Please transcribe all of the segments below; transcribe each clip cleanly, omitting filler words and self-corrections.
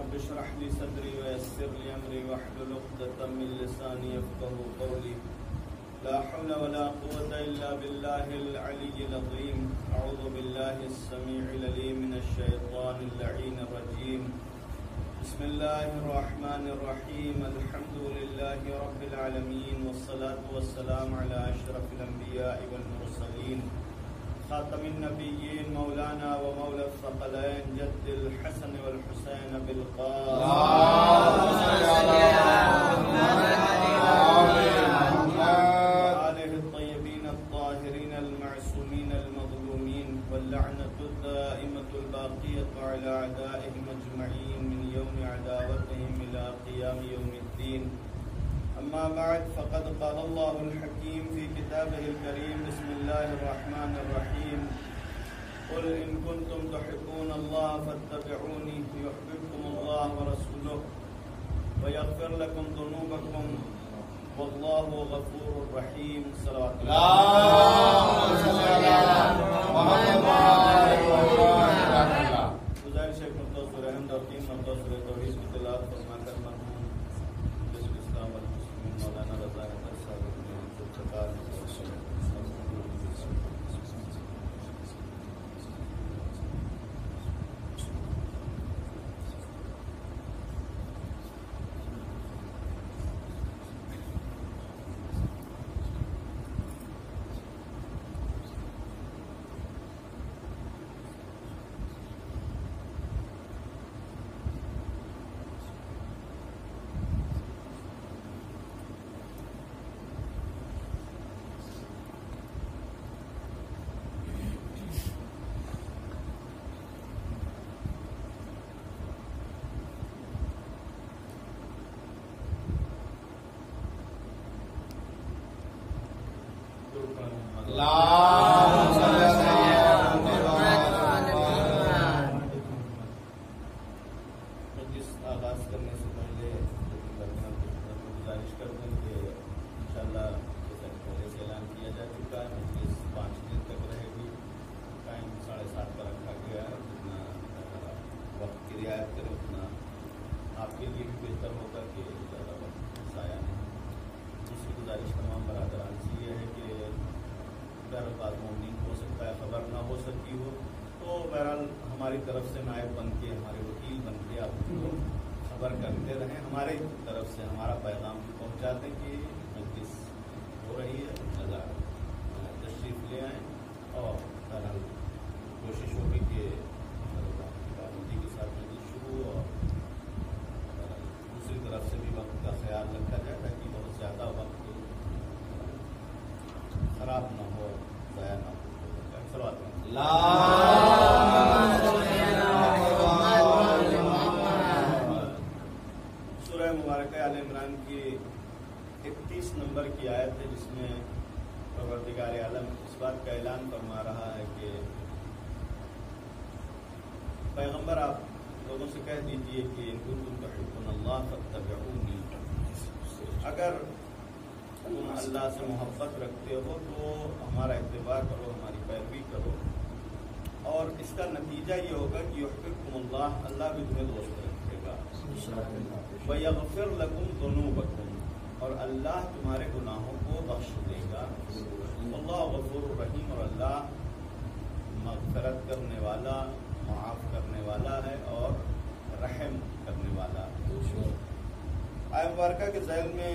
رب اشرح لي صدري ويسر لي أمري واحلل عقدة من لساني يفقهوا قولي لا حول ولا قوة إلا بالله العلي العظيم. أعوذ بالله السميع العليم من الشيطان اللعين الرجيم. بسم الله الرحمن الرحيم. الحمد لله رب العالمين والصلاة والسلام على أشرف الأنبياء والمرسلين خاتم النبيين مولانا ومولى الثقلين جد الحسن والحسين بالقاص وآله الطيبين الطاهرين المعصومين المظلومين واللعنة الدائمة الباقية على أعدائهم أجمعين من يوم عداوتهم إلى قيام يوم الدين. أما بعد فقد قال الله الحكيم في كتابه الكريم. بسم الله الرحمن الرحيم. قل إن كنتم تحبون الله فاتبعوني يحببكم الله ورسوله ويغفر لكم ذنوبكم والله غفور رحيم. صلوات گزارش ہے مرتبہ سورہ حمد اور 3 مرتبہ سورہ توحید کی تلاوت فرما کر مرحوم جسم اسلام والمسلمین مولانا رضا احمد صاحب آغاز کرنے سے پہلے گزارش کر دیں کہ انشاءاللہ جیسا کہ پہلے سے اعلان کیا جا چکا ہے مجلس 5 دن تک رہے گی. ٹائم 7:30 پر رکھا گیا ہے. جتنا وقت کی رعایت کریں اتنا آپ کے لیے بھی بہتر ہوگا کہ زیادہ وقت ضائع نہیں. دوسری گزارش تمام برادران سے یہ ہے کہ بہرحال مومنین ہو سکتا ہے خبر نہ ہو سکتی ہو تو بہرحال ہماری طرف سے نائب بن کے ہمارے وکیل بن کے آپ کو خبر کرتے رہیں. ہمارے طرف سے ہمارا پیغام بھی پہنچا دیں کہ مجلس ہو رہی ہے, لگا تشریف لے آئیں اور بہرحال کوشش ہوگی کہ پابندی کے ساتھ مجلس شروع اور دوسری طرف سے بھی وقت کا خیال رکھا جائے تاکہ بہت زیادہ وقت خراب نہ ہو, ضائع نہ ہو. سورہ مبارکہ آل عمران کی 31 نمبر کی آیت ہے جس میں پروردگار عالم اس بات کا اعلان فرما رہا ہے کہ پیغمبر آپ لوگوں سے کہہ دیجئے کہ ان کنتم تحبون اللہ فاتبعونی, اگر تم اللہ سے محبت رکھتے ہو تو ہمارا اتباع کرو, ہماری پیروی کرو, اور اس کا نتیجہ یہ ہوگا کہ یحببکم اللہ, اللہ بھی تمہیں دوست رکھے گا. ویغفر لکم ذنوبکم, اور اللہ تمہارے گناہوں کو بخش دے گا. اللہ غفور الرحیم, اور اللہ مغفرت کرنے والا, معاف کرنے والا ہے اور رحم کرنے والا. آیت مبارکہ کے ذیل میں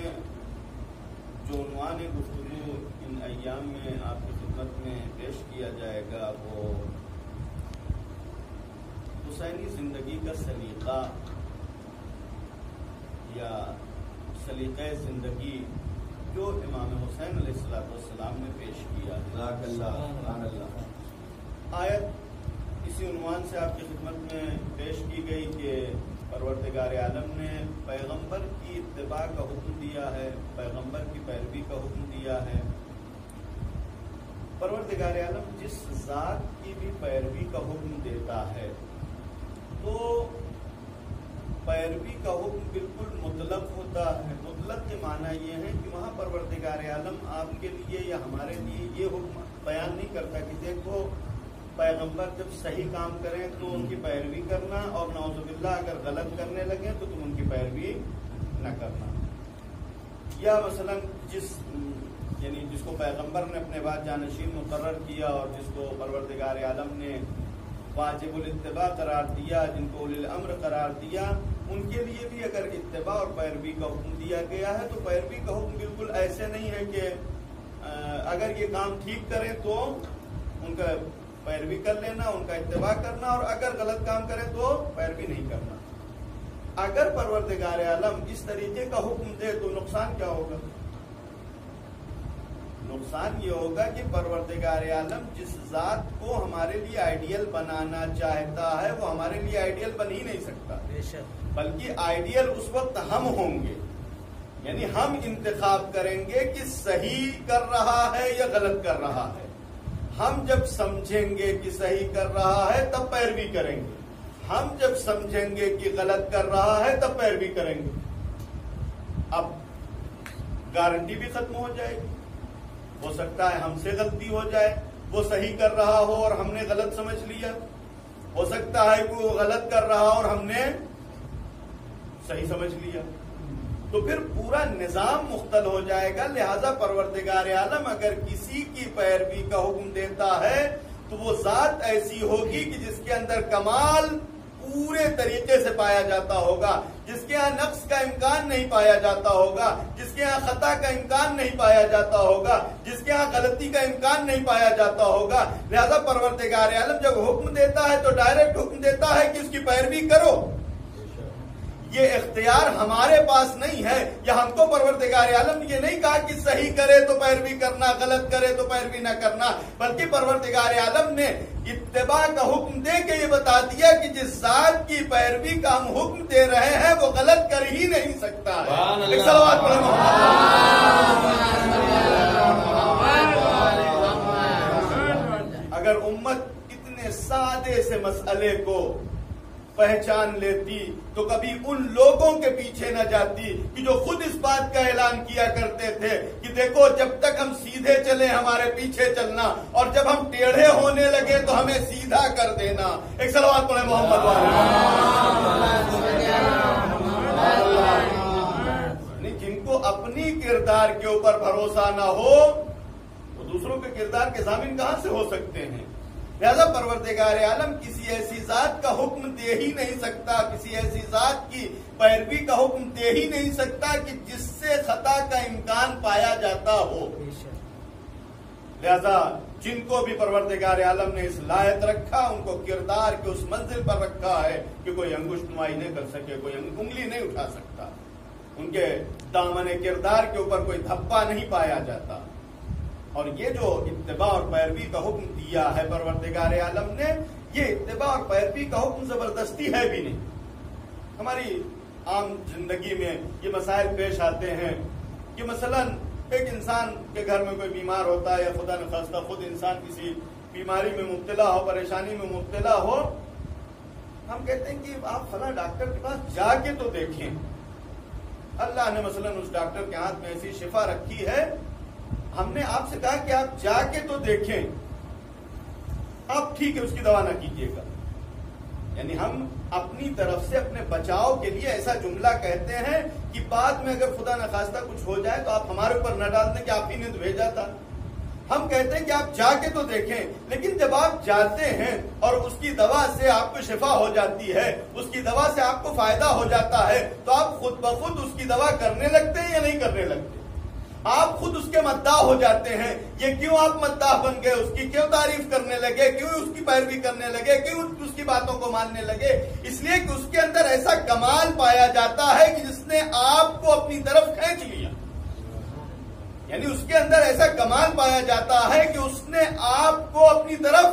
جو عنوان گفتگو ان ایام میں آپ کی خدمت میں پیش کیا جائے گا وہ حسینی زندگی کا سلیقہ یا سلیقہ زندگی جو امام حسین علیہ السلام نے پیش کیا. آیت اسی عنوان سے آپ کی خدمت میں پیش کی گئی کہ پروردگار عالم نے پیغمبر کی اتباع کا حکم دیا ہے, پیغمبر کی پیروی کا حکم دیا ہے. پروردگار عالم جس ذات کی بھی پیروی کا حکم دیتا ہے تو پیروی کا حکم بالکل مطلق ہوتا ہے. مطلق کے معنی یہ ہے کہ وہاں پروردگار عالم آپ کے لیے یا ہمارے لیے یہ حکم بیان نہیں کرتا کہ دیکھو پیغمبر جب صحیح کام کریں تو ان کی پیروی کرنا، اور نعوذ باللہ اگر غلط کرنے لگیں تو تم ان کی پیروی نہ کرنا. یا مثلا جس کو پیغمبر نے اپنے بعد جانشین مقرر کیا اور جس کو پروردگار عالم نے واجب الاتباع قرار دیا، جن کو اولی الامر قرار دیا، ان کے لیے بھی اگر اتباع اور پیروی کا حکم دیا گیا ہے تو پیروی کا حکم بالکل ایسے نہیں ہے کہ اگر یہ کام ٹھیک کریں تو ان کا پیروی کر لینا، ان کا اتباع کرنا، اور اگر غلط کام کریں تو پیروی نہیں کرنا. اگر پروردگار عالم اس طریقے کا حکم دے تو نقصان کیا ہوگا؟ نقصان یہ ہوگا کہ پروردگار عالم جس ذات کو ہمارے لیے آئیڈیل بنانا چاہتا ہے وہ ہمارے لیے آئیڈیل بن ہی نہیں سکتا، بلکہ آئیڈیل اس وقت ہم ہوں گے. یعنی ہم انتخاب کریں گے کہ صحیح کر رہا ہے یا غلط کر رہا ہے. ہم جب سمجھیں گے کہ صحیح کر رہا ہے تب پیروی کریں گے، ہم جب سمجھیں گے کہ غلط کر رہا ہے تب پیروی کریں گے. اب گارنٹی بھی ختم ہو جائے گی. ہو سکتا ہے ہم سے غلطی ہو جائے، وہ صحیح کر رہا ہو اور ہم نے غلط سمجھ لیا. ہو سکتا ہے کہ وہ غلط کر رہا اور ہم نے صحیح سمجھ لیا، تو پھر پورا نظام مختل ہو جائے گا. لہذا پروردگار عالم اگر کسی کی پیروی کا حکم دیتا ہے تو وہ ذات ایسی ہوگی کہ جس کے اندر کمال پورے طریقے سے پایا جاتا ہوگا، جس کے یہاں نقص کا امکان نہیں پایا جاتا ہوگا، جس کے یہاں خطا کا امکان نہیں پایا جاتا ہوگا، جس کے یہاں غلطی کا امکان نہیں پایا جاتا ہوگا. لہذا پروردگار عالم جب حکم دیتا ہے تو ڈائریکٹ حکم دیتا ہے کہ اس کی پیروی کرو. یہ اختیار ہمارے پاس نہیں ہے، یا ہم کو پروردگار عالم نے یہ نہیں کہا کہ صحیح کرے تو پیروی کرنا، غلط کرے تو پیروی نہ کرنا، بلکہ پروردگار عالم نے اتباع کا حکم دے کے یہ بتا دیا کہ جس ذات کی پیروی کا ہم حکم دے رہے ہیں وہ غلط کر ہی نہیں سکتا ہے. اگر امت اتنے سادے سے مسئلے کو پہچان لیتی تو کبھی ان لوگوں کے پیچھے نہ جاتی کہ جو خود اس بات کا اعلان کیا کرتے تھے کہ دیکھو جب تک ہم سیدھے چلے ہمارے پیچھے چلنا، اور جب ہم ٹیڑھے ہونے لگے تو ہمیں سیدھا کر دینا. ایک صلوات پڑھیں محمد والے. جن کو اپنی کردار کے اوپر بھروسہ نہ ہو وہ دوسروں کے کردار کے ضامن کہاں سے ہو سکتے ہیں؟ لہذا پروردگار عالم کسی ایسی ذات کا حکم دے ہی نہیں سکتا، کسی ایسی ذات کی پیروی کا حکم دے ہی نہیں سکتا کہ جس سے خطا کا امکان پایا جاتا ہو. لہذا جن کو بھی پروردگار عالم نے اس لائق رکھا ان کو کردار کے اس منزل پر رکھا ہے کہ کوئی انگشت نمائی نہیں کر سکے، کوئی انگلی نہیں اٹھا سکتا، ان کے دامن کردار کے اوپر کوئی دھبا نہیں پایا جاتا. اور یہ جو اتباع اور پیروی کا حکم دیا ہے پروردگار عالم نے، یہ اتباع اور پیروی کا حکم زبردستی ہے بھی نہیں. ہماری عام زندگی میں یہ مسائل پیش آتے ہیں کہ مثلا ایک انسان کے گھر میں کوئی بیمار ہوتا ہے یا خدا نخواستہ خود انسان کسی بیماری میں مبتلا ہو، پریشانی میں مبتلا ہو، ہم کہتے ہیں کہ آپ فلاں ڈاکٹر کے پاس جا کے تو دیکھیں. اللہ نے مثلا اس ڈاکٹر کے ہاتھ میں ایسی شفا رکھی ہے، ہم نے آپ سے کہا کہ آپ جا کے تو دیکھیں، آپ ٹھیک ہے اس کی دوا نہ کیجیے گا. یعنی ہم اپنی طرف سے اپنے بچاؤ کے لیے ایسا جملہ کہتے ہیں کہ بعد میں اگر خدا نخواستہ کچھ ہو جائے تو آپ ہمارے اوپر نہ ڈال دیں کہ آپ ہی نے تو بھیجا تھا. ہم کہتے ہیں کہ آپ جا کے تو دیکھیں، لیکن جب آپ جاتے ہیں اور اس کی دوا سے آپ کو شفا ہو جاتی ہے، اس کی دوا سے آپ کو فائدہ ہو جاتا ہے، تو آپ خود بخود اس کی دوا کرنے لگتے ہیں یا نہیں کرنے لگتے؟ آپ خود اس کے مداح ہو جاتے ہیں. یہ کیوں آپ مداح بن گئے؟ اس کی کیوں تعریف کرنے لگے؟ کیوں اس کی پیروی کرنے لگے؟ کیوں اس کی باتوں کو ماننے لگے؟ اس لیے کہ اس کے اندر ایسا کمال پایا جاتا ہے کہ جس نے آپ کو اپنی طرف کھینچ لیا. یعنی اس کے اندر ایسا کمال پایا جاتا ہے کہ اس نے آپ کو اپنی طرف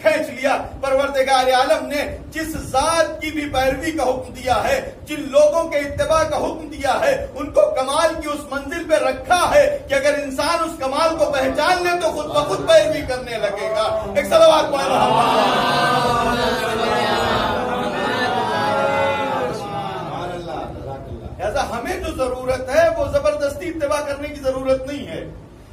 کھینچ لیا. پروردگار عالم نے جس ذات کی بھی پیروی کا حکم دیا ہے، جن لوگوں کے اتباع کا حکم دیا ہے، ان کو کمال کی اس منزل پہ رکھا ہے کہ اگر انسان اس کمال کو پہچان لے تو خود بخود پیروی کرنے لگے گا. ایک صلوات پڑھیں لہذا ہمیں جو ضرورت ہے وہ زبردستی اتباع کرنے کی ضرورت نہیں ہے.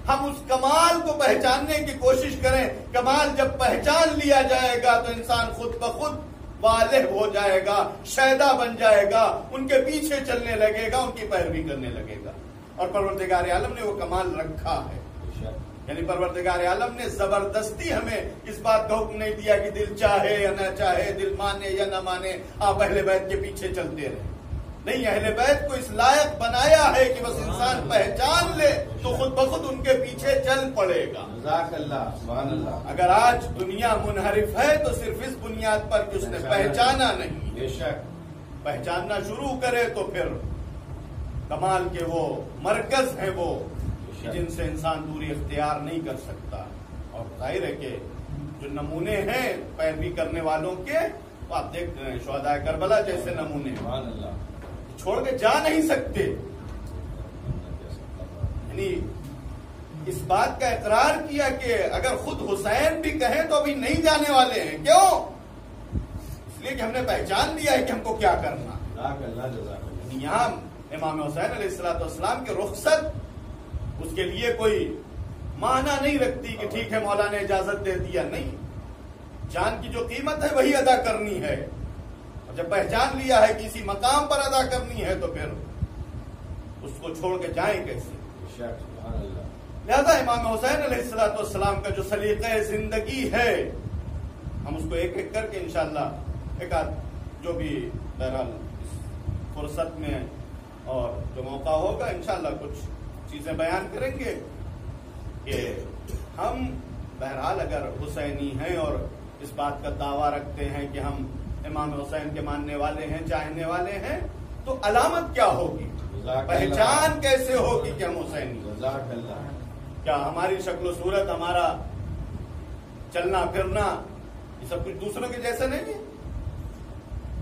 ہم اس کمال کو پہچاننے کی کوشش کریں. کمال جب پہچان لیا جائے گا تو انسان خود بخود والہ ہو جائے گا، شیدا بن جائے گا، ان کے پیچھے چلنے لگے گا، ان کی پیروی کرنے لگے گا. اور پروردگار عالم نے وہ کمال رکھا ہے. یعنی پروردگار عالم نے زبردستی ہمیں اس بات کا حکم نہیں دیا کہ دل چاہے یا نہ چاہے، دل مانے یا نہ مانے، آپ اہل بیت کے پیچھے چلتے رہے. نہیں، اہل بیت کو اس لائق بنایا ہے کہ بس انسان پہچان لے تو خود بخود ان کے پیچھے چل پڑے گا. جزاک اللہ، سبحان اللہ. اگر آج دنیا منحرف ہے تو صرف اس بنیاد پر کہ اس نے پہچانا نہیں. بے شک پہچاننا شروع کرے تو پھر کمال کے وہ مرکز ہیں وہ جن سے انسان دوری اختیار نہیں کر سکتا. اور ظاہر ہے کہ جو نمونے ہیں پیروی کرنے والوں کے، آپ دیکھ رہے ہیں شہداء کربلا جیسے نمونے سبحان اللہ. چھوڑ کے جا نہیں سکتے. یعنی اس بات کا اقرار کیا کہ اگر خود حسین بھی کہیں تو ابھی نہیں جانے والے ہیں. کیوں؟ اس لیے کہ ہم نے پہچان لیا ہے کہ ہم کو کیا کرنا. جزاک اللہ، جزاک اللہ. یہاں امام حسین علیہ السلام کے رخصت اس کے لیے کوئی معنی نہیں رکھتی کہ ٹھیک ہے مولا نے اجازت دے دیا. نہیں، جان کی جو قیمت ہے وہی ادا کرنی ہے. اور جب پہچان لیا ہے کہ اسی مقام پر ادا کرنی ہے تو پھر اس کو چھوڑ کے جائیں کیسے. سبحان اللہ. لہذا امام حسین علیہ السلام کا جو سلیقہ زندگی ہے، ہم اس کو ایک ایک کر کے انشاءاللہ ایک آدھ جو بھی بہرحال اس فرصت میں اور جو موقع ہوگا انشاءاللہ کچھ چیزیں بیان کریں گے کہ ہم بہرحال اگر حسینی ہیں اور اس بات کا دعویٰ رکھتے ہیں کہ ہم امام حسین کے ماننے والے ہیں، چاہنے والے ہیں، تو علامت کیا ہوگی، پہچان کیسے ہوگی کہ ہم حسینی. جزاک اللہ. کیا ہماری شکل و صورت، ہمارا چلنا پھرنا یہ سب کچھ دوسروں کے جیسا نہیں ہے؟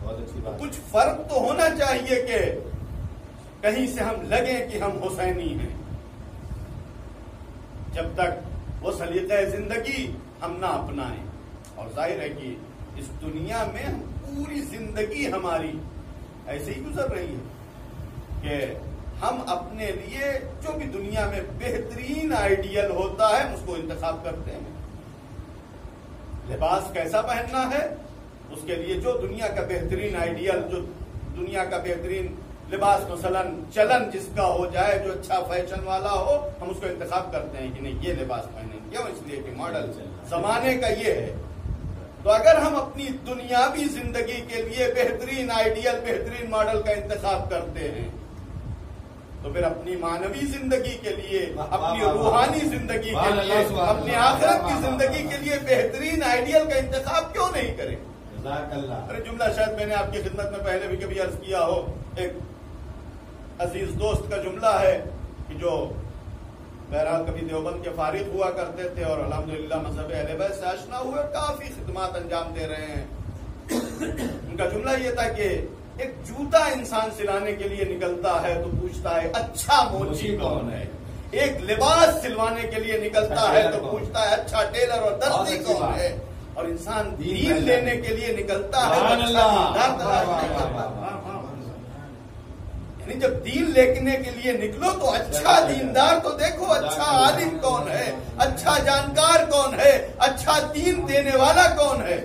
بہت اچھی بات. کچھ فرق تو ہونا چاہیے کہ کہیں سے ہم لگیں کہ ہم حسینی ہیں. جب تک وہ سلیقہ زندگی ہم نہ اپنائیں. اور ظاہر ہے کہ اس دنیا میں پوری زندگی ہماری ایسے ہی گزر رہی ہے کہ ہم اپنے لیے جو بھی دنیا میں بہترین آئیڈیل ہوتا ہے اس کو انتخاب کرتے ہیں. لباس کیسا پہننا ہے، اس کے لیے جو دنیا کا بہترین آئیڈیل، جو دنیا کا بہترین لباس مثلا چلن جس کا ہو جائے، جو اچھا فیشن والا ہو، ہم اس کو انتخاب کرتے ہیں کہ نہیں یہ لباس پہنیں. کیوں؟ اس لیے کہ ماڈل زمانے کا یہ ہے. تو اگر ہم اپنی دنیاوی زندگی کے لیے بہترین آئیڈیل، بہترین ماڈل کا انتخاب کرتے ہیں تو پھر اپنی مانوی زندگی کے لیے، اپنی روحانی زندگی کے لیے، اپنی آخرت کی زندگی کے لیے بہترین آئیڈیل کا انتخاب کیوں نہیں کریں؟ جزاک اللہ. ارے جملہ شاید میں نے آپ کی خدمت میں پہلے بھی کبھی عرض کیا ہو. ایک عزیز دوست کا جملہ ہے کہ جو بہرحال کبھی دیوبند کے فارغ ہوا کرتے تھے اور الحمدللہ مذہب اہل بیت سے آشنا ہوئے، کافی خدمات انجام دے رہے ہیں. ان کا جملہ یہ تھا کہ ایک جوتا انسان سلانے کے لیے نکلتا ہے تو پوچھتا ہے اچھا موچی کون ہے. ایک لباس سلوانے کے لیے نکلتا ہے تو پوچھتا ہے اچھا ٹیلر اور دردی کون ہے. اور انسان دین لینے کے لیے نکلتا ہے یعنی جب دین لینے کے لیے نکلو تو اچھا دیندار تو دیکھو، اچھا عالم کون ہے، اچھا جانکار کون ہے، اچھا دین دینے والا کون ہے.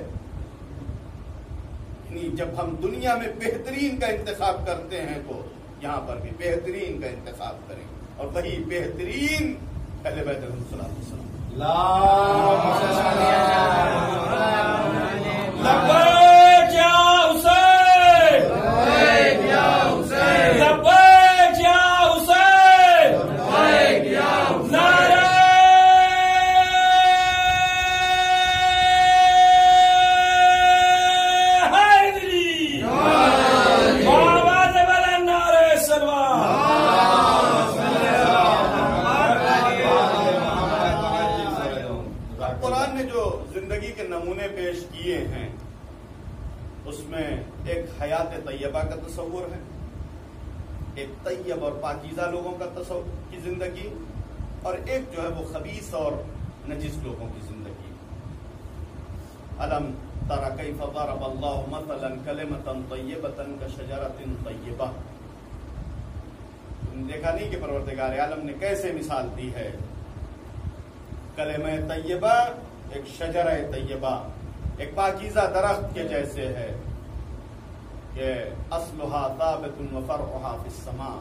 یعنی جب ہم دنیا میں بہترین کا انتخاب کرتے ہیں تو یہاں پر بھی بہترین کا انتخاب کریں. اور وہی بہترین اہل بیت علیہ السلام. لبیک یا حسین، لبیک یا حسین، نعرہ حیدری، آواز بلند، نعرہ سلوات. قرآن نے جو زندگی کے نمونے پیش کیے ہیں اس میں ایک حیات طیبہ کا تصور ہے، ایک طیب اور پاکیزہ لوگوں کا تصور کی زندگی، اور ایک جو ہے وہ خبیث اور نجس لوگوں کی زندگی. الم تر کیف ضرب اللہ مثلا کلمۃ طیبۃ کشجرۃ طیبہ. تم نے دیکھا نہیں کہ پروردگار عالم نے کیسے مثال دی ہے کلمہ طیبہ ایک شجرہ طیبہ، ایک پاکیزہ درخت کے جیسے ہے کہ اصلها ثابت وفرعها فی السماء،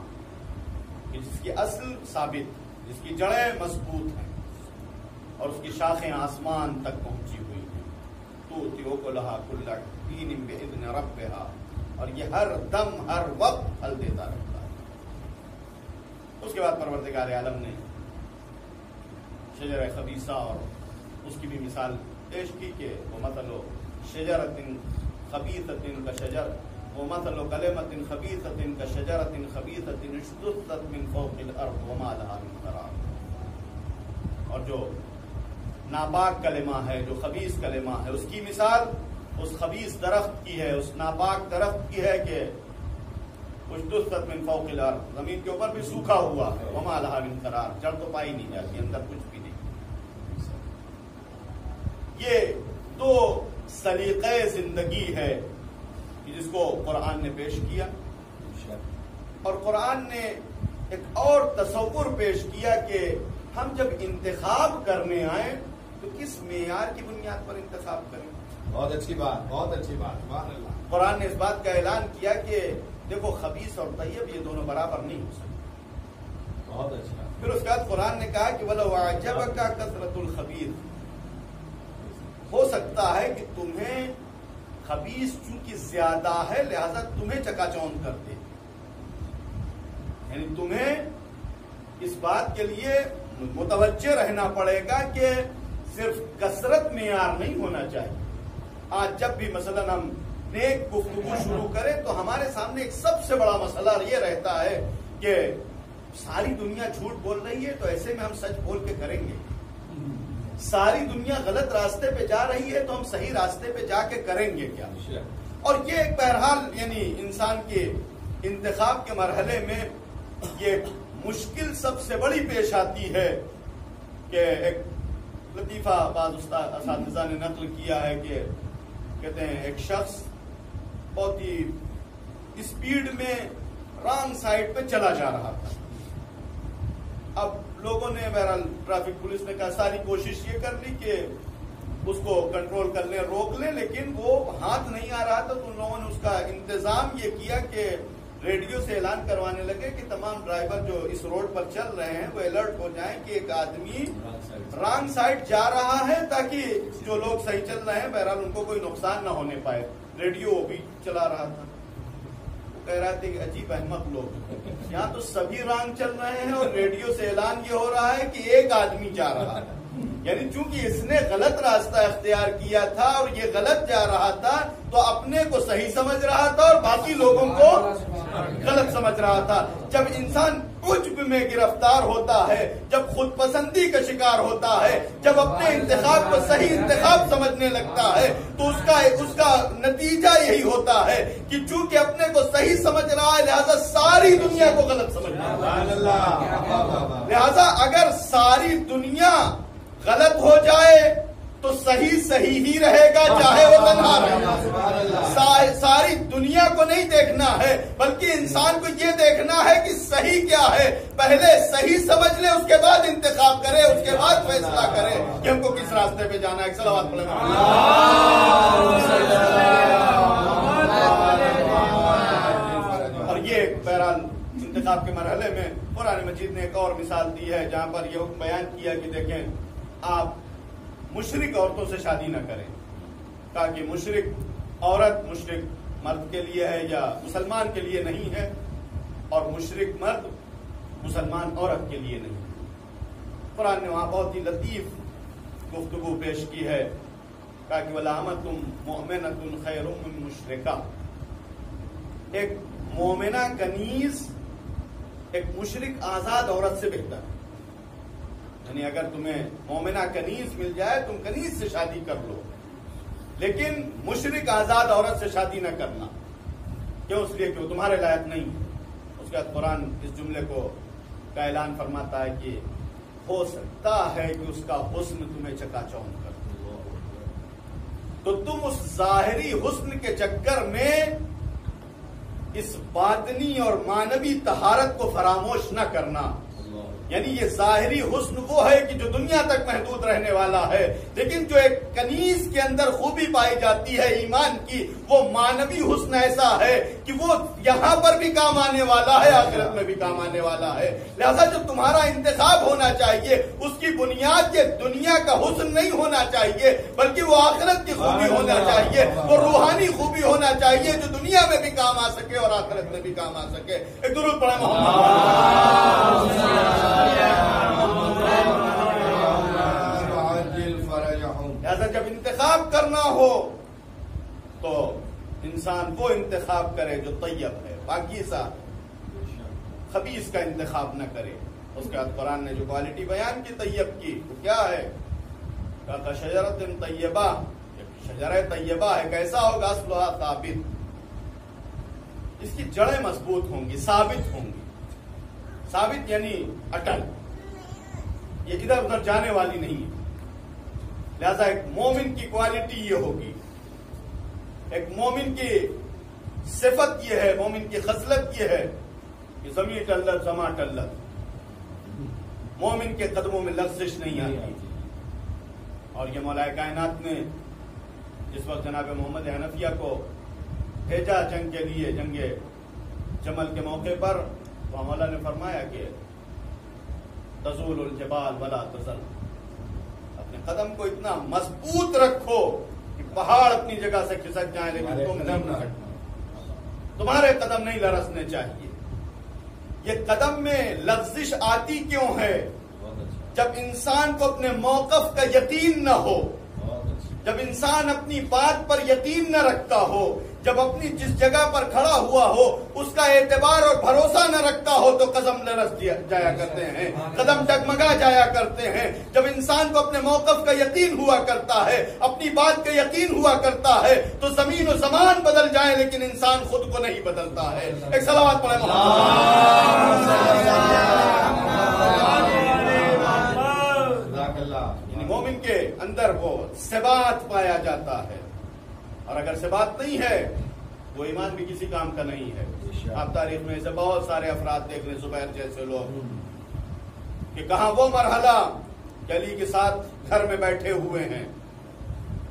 کہ جس کی اصل ثابت، جس کی جڑیں مضبوط ہیں اور اس کی شاخیں آسمان تک پہنچی ہوئی ہیں۔ تؤتی اکلھا کل حین باذن ربھا، اور یہ ہر دم ہر وقت پھل دیتا رہتا ہے۔ اس کے بعد پروردگار عالم نے شجرہ خبیثہ اور اس کی بھی مثال پیش کی کہ وہ مثل شجرۃ خبیثۃ کشجر، وہ مثل کلمۃ خبیثۃ کشجرۃ خبیثۃ اجتثت من فوق الارض وما لها من قرار۔ اور جو ناپاک کلمہ ہے، جو خبیث کلمہ ہے، اس کی مثال اس خبیث درخت کی ہے، اس ناپاک درخت کی ہے کہ اجتثت من فوق الارض، زمین کے اوپر بھی سوکھا ہوا ہے، وما لها من قرار، جڑ تو پائی نہیں جاتی، اندر کچھ بھی نہیں۔ یہ دو سلیقے زندگی ہے جس کو قرآن نے پیش کیا، اور قرآن نے ایک اور تصور پیش کیا کہ ہم جب انتخاب کرنے آئیں تو کس معیار کی بنیاد پر انتخاب کریں۔ بہت اچھی بات، بہت اچھی بات، سبحان اللہ۔ قرآن نے اس بات کا اعلان کیا کہ دیکھو خبیث اور طیب یہ دونوں برابر نہیں ہو سکتے۔ بہت اچھا۔ پھر اس کے بعد قرآن نے کہا کہ وَلَوْ أَعْجَبَكَ كَثْرَةُ الْخَبِيثِ، ہو سکتا ہے کہ تمہیں خبیث چونکہ زیادہ ہے لہذا تمہیں چکا چوند کر دے، یعنی تمہیں اس بات کے لیے متوجہ رہنا پڑے گا کہ صرف کثرت معیار نہیں ہونا چاہیے۔ آج جب بھی مثلا ہم نیک گفتگو شروع کریں تو ہمارے سامنے ایک سب سے بڑا مسئلہ یہ رہتا ہے کہ ساری دنیا جھوٹ بول رہی ہے تو ایسے میں ہم سچ بول کے کریں گے، ساری دنیا غلط راستے پہ جا رہی ہے تو ہم صحیح راستے پہ جا کے کریں گے کیا؟ اور یہ ایک بہرحال یعنی انسان کے انتخاب کے مرحلے میں یہ مشکل سب سے بڑی پیش آتی ہے کہ ایک لطیفہ بعض اساتذہ نے نقل کیا ہے کہ کہتے ہیں ایک شخص بہت ہی اسپیڈ میں رانگ سائڈ پہ چلا جا رہا تھا۔ اب لوگوں نے بہرحال ٹریفک پولیس نے کہا ساری کوشش یہ کر لی کہ اس کو کنٹرول کر لیں، روک لیں، لیکن وہ ہاتھ نہیں آ رہا تھا تو ان لوگوں نے اس کا انتظام یہ کیا کہ ریڈیو سے اعلان کروانے لگے کہ تمام ڈرائیور جو اس روڈ پر چل رہے ہیں وہ الرٹ ہو جائیں کہ ایک آدمی رانگ سائڈ جا رہا ہے تاکہ جو لوگ صحیح چل رہے ہیں بہرحال ان کو کوئی نقصان نہ ہونے پائے۔ ریڈیو وہ بھی چلا رہا تھا، وہ کہہ رہا تھا کہ عجیب احمق لوگ، یہاں تو سبھی رانگ چل رہے ہیں اور ریڈیو سے اعلان یہ ہو رہا ہے کہ ایک آدمی جا رہا ہے، یعنی چونکہ اس نے غلط راستہ اختیار کیا تھا اور یہ غلط جا رہا تھا تو اپنے کو صحیح سمجھ رہا تھا اور باقی لوگوں کو غلط سمجھ رہا تھا۔ جب انسان عجب میں گرفتار ہوتا ہے، جب خود پسندی کا شکار ہوتا ہے، جب اپنے انتخاب کو صحیح انتخاب سمجھنے لگتا ہے تو اس کا نتیجہ یہی ہوتا ہے کہ چونکہ اپنے کو صحیح سمجھ رہا ہے لہذا ساری دنیا کو غلط سمجھ رہا ہے۔ لہذا اگر ساری دنیا غلط ہو جائے تو صحیح صحیح ہی رہے گا چاہے وہ تنہا رہے۔ ساری دنیا کو نہیں دیکھنا ہے بلکہ انسان کو یہ دیکھنا ہے کہ صحیح کیا ہے، پہلے صحیح سمجھ لے اس کے بعد انتخاب کرے، اس کے بعد فیصلہ کرے کہ ہم کو کس راستے پہ جانا ہے۔ صلوات پڑھیں۔ اور یہ بہرحال انتخاب کے مرحلے میں قرآن مجید نے ایک اور مثال دی ہے جہاں پر یہ حکم بیان کیا کہ دیکھیں آپ مشرک عورتوں سے شادی نہ کریں، تاکہ مشرک عورت مشرک مرد کے لیے ہے یا مسلمان کے لیے نہیں ہے، اور مشرک مرد مسلمان عورت کے لیے نہیں۔ قرآن نے وہاں بہت ہی لطیف گفتگو پیش کی ہے، کہا کہ وَلَأَمَةٌ مُؤْمِنَةٌ خَيْرٌ مِّن مُشْرِكَةٍ، ایک مومنہ کنیز ایک مشرک آزاد عورت سے بہتر ہے، یعنی اگر تمہیں مومنہ کنیز مل جائے تم کنیز سے شادی کر لو، لیکن مشرک آزاد عورت سے شادی نہ کرنا، کیوں؟ اس لیے کہ وہ تمہارے لائق نہیں ہے۔ اس کے بعد قرآن اس جملے کو کا اعلان فرماتا ہے کہ ہو سکتا ہے کہ اس کا حسن تمہیں چکا چوند کر دے، تو تم اس ظاہری حسن کے چکر میں اس باطنی اور معنوی طہارت کو فراموش نہ کرنا، یعنی یہ ظاہری حسن وہ ہے کہ جو دنیا تک محدود رہنے والا ہے، لیکن جو ایک کنیز کے اندر خوبی پائی جاتی ہے ایمان کی، وہ مانوی حسن ایسا ہے کہ وہ یہاں پر بھی کام آنے والا ہے، آخرت میں بھی کام آنے والا ہے۔ لہذا جو تمہارا انتخاب ہونا چاہیے اس کی بنیاد یہ دنیا کا حسن نہیں ہونا چاہیے، بلکہ وہ آخرت کی خوبی ہونا چاہیے، وہ روحانی خوبی ہونا چاہیے جو دنیا میں بھی کام آ سکے اور آخرت میں بھی کام آ سکے۔ ایک درود پڑھیں لہذا جب انتخاب کرنا ہو تو انسان وہ انتخاب کرے جو طیب ہے، پاکیزہ، خبیث کا انتخاب نہ کرے۔ اس کے بعد قرآن نے جو کوالٹی بیان کی طیب کی وہ کیا ہے؟ کہا شجرۃ طیبہ، شجرہ طیبہ ہے، کیسا ہوگا؟ اصلھا ثابت، اس کی جڑیں مضبوط ہوں گی، ثابت ہوں گی۔ ثابت یعنی اٹل، یہ ادھر ادھر جانے والی نہیں ہے۔ لہذا ایک مومن کی کوالٹی یہ ہوگی، ایک مومن کی صفت یہ ہے، مومن کی خصلت یہ ہے کہ زمین ٹلت زماں ٹلت، مومن کے قدموں میں لغزش نہیں آتی۔ اور یہ مولا کائنات نے جس وقت جناب محمد حنفیہ کو بھیجا جنگ کے لیے، جنگ جمل کے موقع پر، تو مولا نے فرمایا کہ تزول الجبال ولا تزل، اپنے قدم کو اتنا مضبوط رکھو کہ پہاڑ اپنی جگہ سے کھسک جائیں لیکن تم نہیں، تمہارے قدم نہیں لرزنے چاہیے۔ یہ قدم میں لغزش آتی کیوں ہے؟ جب انسان کو اپنے موقف کا یقین نہ ہو، جب انسان اپنی بات پر یقین نہ رکھتا ہو، جب اپنی جس جگہ پر کھڑا ہوا ہو اس کا اعتبار اور بھروسہ نہ رکھتا ہو تو قدم لرز جایا کرتے ہیں، قدم ڈگمگا جایا کرتے ہیں۔ جب انسان کو اپنے موقف کا یقین ہوا کرتا ہے، اپنی بات کا یقین ہوا کرتا ہے تو زمین و زمان بدل جائے لیکن انسان خود کو نہیں بدلتا ہے۔ ایک صلوات پڑھیں مومن کے اندر وہ ثبات پایا جاتا ہے، اور اگر ثبات نہیں ہے وہ ایمان بھی کسی کام کا نہیں ہے۔ آپ تاریخ میں ایسے بہت سارے افراد دیکھ لیں، زبیر جیسے لوگ، کہ کہاں وہ مرحلہ کہ علی کے ساتھ گھر میں بیٹھے ہوئے ہیں،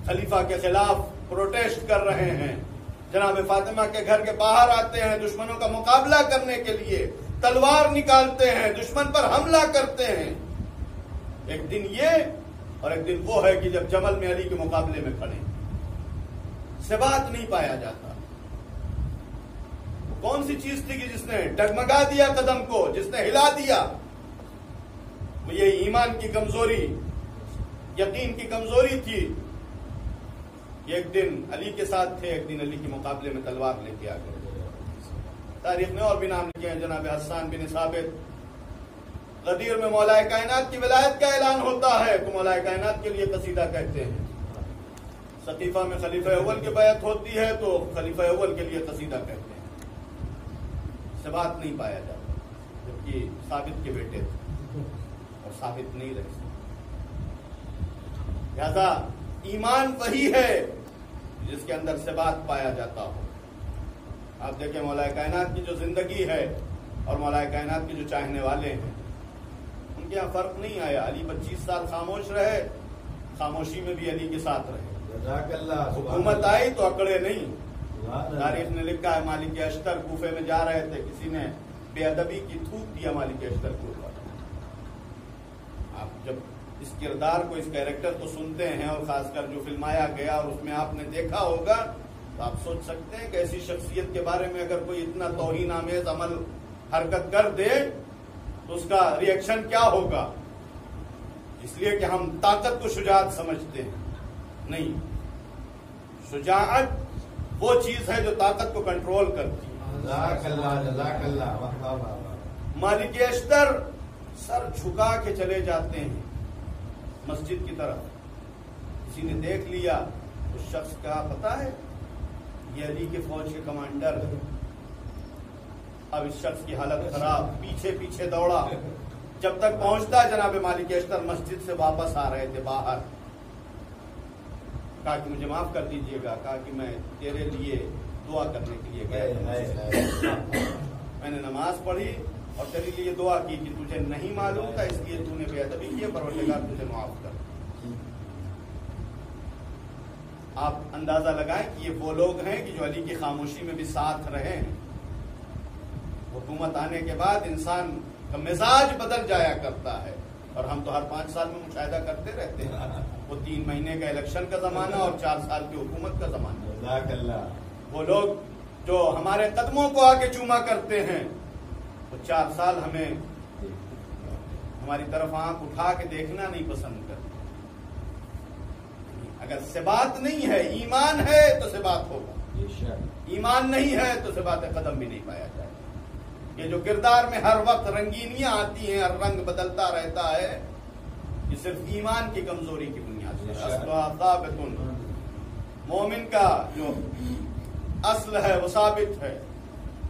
خلیفہ کے خلاف پروٹیسٹ کر رہے ہیں، جناب فاطمہ کے گھر کے باہر آتے ہیں دشمنوں کا مقابلہ کرنے کے لیے، تلوار نکالتے ہیں، دشمن پر حملہ کرتے ہیں۔ ایک دن یہ اور ایک دن وہ ہے کہ جب جمل میں علی کے مقابلے میں کھڑے، ثبات نہیں پایا جاتا۔ وہ کون سی چیز تھی کہ جس نے ڈگمگا دیا قدم کو، جس نے ہلا دیا؟ وہ یہ ایمان کی کمزوری، یقین کی کمزوری تھی۔ ایک دن علی کے ساتھ تھے، ایک دن علی کے مقابلے میں تلوار لے کے آ گئے۔ تاریخ نے اور بھی نام لکھے ہیں، جناب حسان بن ثابت۔ غدیر میں مولا کائنات کی ولایت کا اعلان ہوتا ہے تو مولا کائنات کے لیے قصیدہ کہتے ہیں۔ ثقیفہ میں خلیفہ اول کی بیعت ہوتی ہے تو خلیفہ اول کے لیے قصیدہ کہتے ہیں۔ ثبات نہیں پایا جاتا، جبکہ ثابت کے بیٹے تھے اور ثابت نہیں رہ سکتے۔ لہذا ایمان وہی ہے جس کے اندر ثبات پایا جاتا ہو۔ آپ دیکھیں مولا کائنات کی جو زندگی ہے اور مولا کائنات کے جو چاہنے والے ہیں، ان کے یہاں فرق نہیں آیا۔ علی 25 سال خاموش رہے، خاموشی میں بھی علی کے ساتھ رہے۔ حکومت آئی تو اکڑے نہیں۔ تاریخ نے لکھا ہے مالک اشتر کوفے میں جا رہے تھے، کسی نے بے ادبی کی تھوک دیا مالک اشتر کو۔ آپ جب اس کردار کو، اس کیریکٹر کو سنتے ہیں اور خاص کر جو فلمایا گیا اور اس میں آپ نے دیکھا ہوگا تو آپ سوچ سکتے ہیں کہ ایسی شخصیت کے بارے میں اگر کوئی اتنا توہین آمیز عمل حرکت کر دے تو اس کا ری ایکشن کیا ہوگا۔ اس لیے کہ ہم طاقت کو شجاعت سمجھتے ہیں، نہیں، شجاعت وہ چیز ہے جو طاقت کو کنٹرول کرتی ہے۔ جزاک اللہ، جزاک اللہ۔ مالک اشتر سر جھکا کے چلے جاتے ہیں مسجد کی طرف۔ کسی نے دیکھ لیا، اس شخص کا پتا ہے یہ علی کے فوج کے کمانڈر۔ اب اس شخص کی حالت خراب، پیچھے پیچھے دوڑا، جب تک پہنچتا جناب مالک اشتر مسجد سے واپس آ رہے تھے باہر، کہا کہ مجھے معاف کر دیجئے گا، کہا کہ میں تیرے لیے دعا کرنے کے لیے گیا، میں نے نماز پڑھی، اور تیرے لیے دعا کی کہ تجھے نہیں معلوم تھا اس لیے تو نے بے ادبی کی، پروردگار تجھے معاف کر۔ آپ اندازہ لگائیں کہ یہ وہ لوگ ہیں کہ جو علی کی خاموشی میں بھی ساتھ رہے ہیں۔ حکومت آنے کے بعد انسان کا مزاج بدل جایا کرتا ہے، اور ہم تو ہر 5 سال میں مشاہدہ کرتے رہتے ہیں، وہ 3 مہینے کا الیکشن کا زمانہ اور 4 سال کی حکومت کا زمانہ۔ جزاک اللہ۔ وہ لوگ جو ہمارے قدموں کو آگے چوما کرتے ہیں، وہ 4 سال ہمیں ہماری طرف آنکھ اٹھا کے دیکھنا نہیں پسند کرتے۔ اگر ثبات نہیں ہے، ایمان ہے تو ثبات ہوگا، ایمان نہیں ہے تو ثبات قدم بھی نہیں پایا جائے۔ یہ جو کردار میں ہر وقت رنگینیاں آتی ہیں، ہر رنگ بدلتا رہتا ہے، یہ صرف ایمان کی کمزوری کی بنیاد پر۔ اصلها ثابت، مومن کا جو اصل ہے وہ ثابت ہے،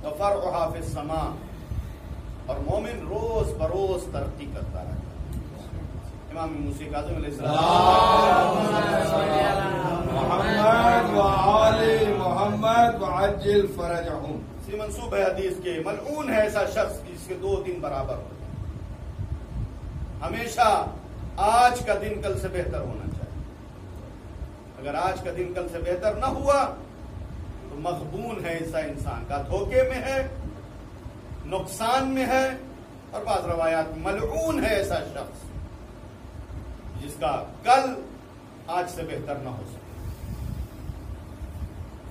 وفرعها فی السماء، اور مومن روز بروز ترقی کرتا رہتا ہے۔ امام موسی کاظم علیہ السلام محمد وآل محمد وعجل فرجهم، اسی منسوب ہے حدیث کے، ملعون ہے ایسا شخص جس کے 2 دن برابر ہو۔ ہمیشہ آج کا دن کل سے بہتر ہونا چاہیے۔ اگر آج کا دن کل سے بہتر نہ ہوا تو مغبون ہے ایسا انسان کا، دھوکے میں ہے، نقصان میں ہے، اور بعض روایات ملعون ہے ایسا شخص جس کا کل آج سے بہتر نہ ہو سکے۔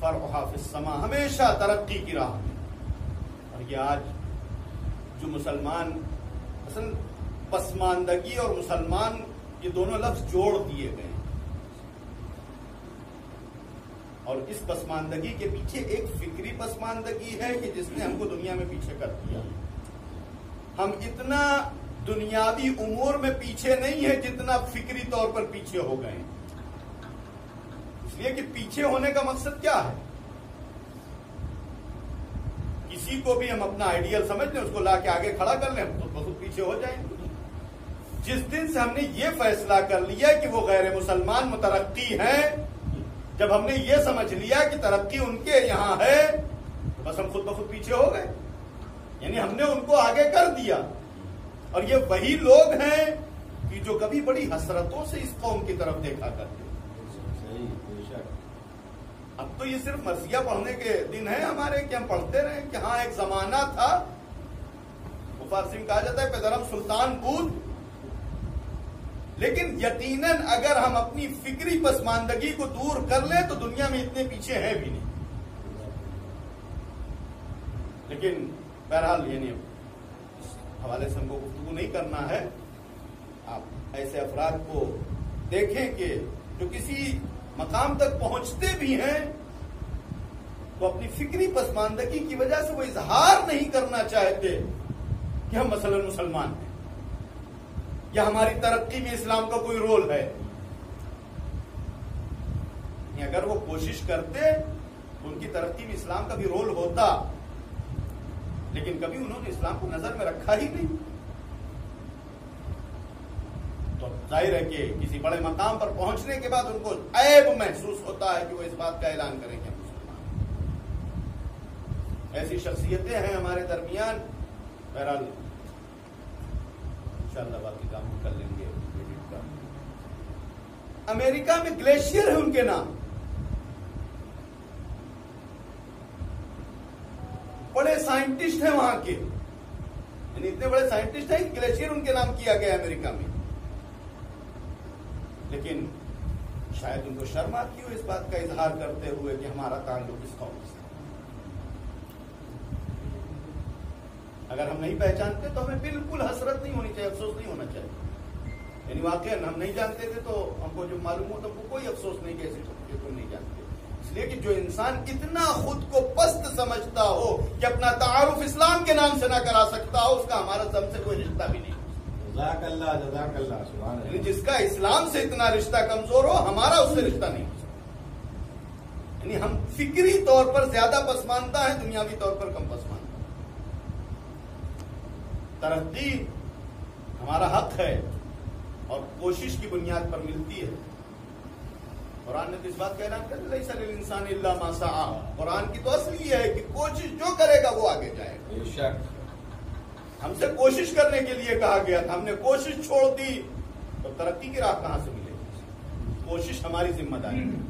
فرعها فی السماء، ہمیشہ ترقی کی راہ میں۔ اور یہ آج جو مسلمان، اصل پسماندگی اور مسلمان یہ دونوں لفظ جوڑ دیے گئے ہیں، اور اس پسماندگی کے پیچھے ایک فکری پسماندگی ہے کہ جس نے ہم کو دنیا میں پیچھے کر دیا۔ ہم اتنا دنیاوی امور میں پیچھے نہیں ہے جتنا فکری طور پر پیچھے ہو گئے ہیں۔ اس لیے کہ پیچھے ہونے کا مقصد کیا ہے؟ کسی کو بھی ہم اپنا آئیڈیل سمجھ لیں، اس کو لا کے آگے کھڑا کر لیں تو بہت پیچھے ہو جائیں گے۔ جس دن سے ہم نے یہ فیصلہ کر لیا کہ وہ غیر مسلمان مترقی ہیں، جب ہم نے یہ سمجھ لیا کہ ترقی ان کے یہاں ہے، تو بس ہم خود بخود پیچھے ہو گئے، یعنی ہم نے ان کو آگے کر دیا۔ اور یہ وہی لوگ ہیں کہ جو کبھی بڑی حسرتوں سے اس قوم کی طرف دیکھا کرتے۔ اب تو یہ صرف مرثیہ پڑھنے کے دن ہیں ہمارے کہ ہم پڑھتے رہے کہ ہاں ایک زمانہ تھا، وہ فارسی میں کہا جاتا ہے پدرم سلطان بود، لیکن یقیناً اگر ہم اپنی فکری پسماندگی کو دور کر لیں تو دنیا میں اتنے پیچھے ہیں بھی نہیں۔ لیکن بہرحال یعنی اس حوالے سے ہم کو گفتگو نہیں کرنا ہے۔ آپ ایسے افراد کو دیکھیں کہ جو کسی مقام تک پہنچتے بھی ہیں تو اپنی فکری پسماندگی کی وجہ سے وہ اظہار نہیں کرنا چاہتے کہ ہم مثلا مسلمان ہیں یا ہماری ترقی میں اسلام کا کوئی رول ہے۔ اگر وہ کوشش کرتے تو ان کی ترقی میں اسلام کا بھی رول ہوتا، لیکن کبھی انہوں نے اسلام کو نظر میں رکھا ہی نہیں۔ تو ظاہر ہے کہ کسی بڑے مقام پر پہنچنے کے بعد ان کو عیب محسوس ہوتا ہے کہ وہ اس بات کا اعلان کریں کہ ہم مسلمان ہیں۔ ایسی شخصیتیں ہیں ہمارے درمیان۔ بہرحال انشاءاللہ باقی کام کر لیں گے۔ امریکہ میں گلیشیئر ہے ان کے نام، بڑے سائنٹسٹ ہیں وہاں کے، یعنی اتنے بڑے سائنٹسٹ ہیں کہ گلیشیئر ان کے نام کیا گیا امریکہ میں، لیکن شاید ان کو شرم آتی ہو اس بات کا اظہار کرتے ہوئے کہ ہمارا تعلق اس قوم سے۔ اگر ہم نہیں پہچانتے تو ہمیں بالکل حسرت نہیں ہونی چاہیے، افسوس نہیں ہونا چاہیے، یعنی واقعا ہم نہیں جانتے تھے تو ہم کو جو معلوم ہو تو ہم کو کوئی افسوس نہیں کہ تم نہیں جانتے، اس لیے کہ جو انسان اتنا خود کو پست سمجھتا ہو کہ اپنا تعارف اسلام کے نام سے نہ کرا سکتا ہو، اس کا ہمارا سب سے کوئی رشتہ بھی نہیں۔ جزاک اللہ جزاک اللہ، سبحان اللہ۔ یعنی جس کا اسلام سے اتنا رشتہ کمزور ہو، ہمارا اس سے رشتہ نہیں ہو سکتا۔ یعنی ہم فکری طور پر زیادہ پسماندہ ہیں، دنیاوی طور پر کم پسماندہ۔ ترقی ہمارا حق ہے اور کوشش کی بنیاد پر ملتی ہے۔ قرآن نے تو اس بات کا اعلان کر دیا، لیس للانسان الا ما سعى۔ قرآن کی تو اصل یہ ہے کہ کوشش جو کرے گا وہ آگے جائے گا۔ بے شک ہم سے کوشش کرنے کے لیے کہا گیا تھا، ہم نے کوشش چھوڑ دی تو ترقی کی راہ کہاں سے ملے گی؟ کوشش ہماری ذمہ داری ہے۔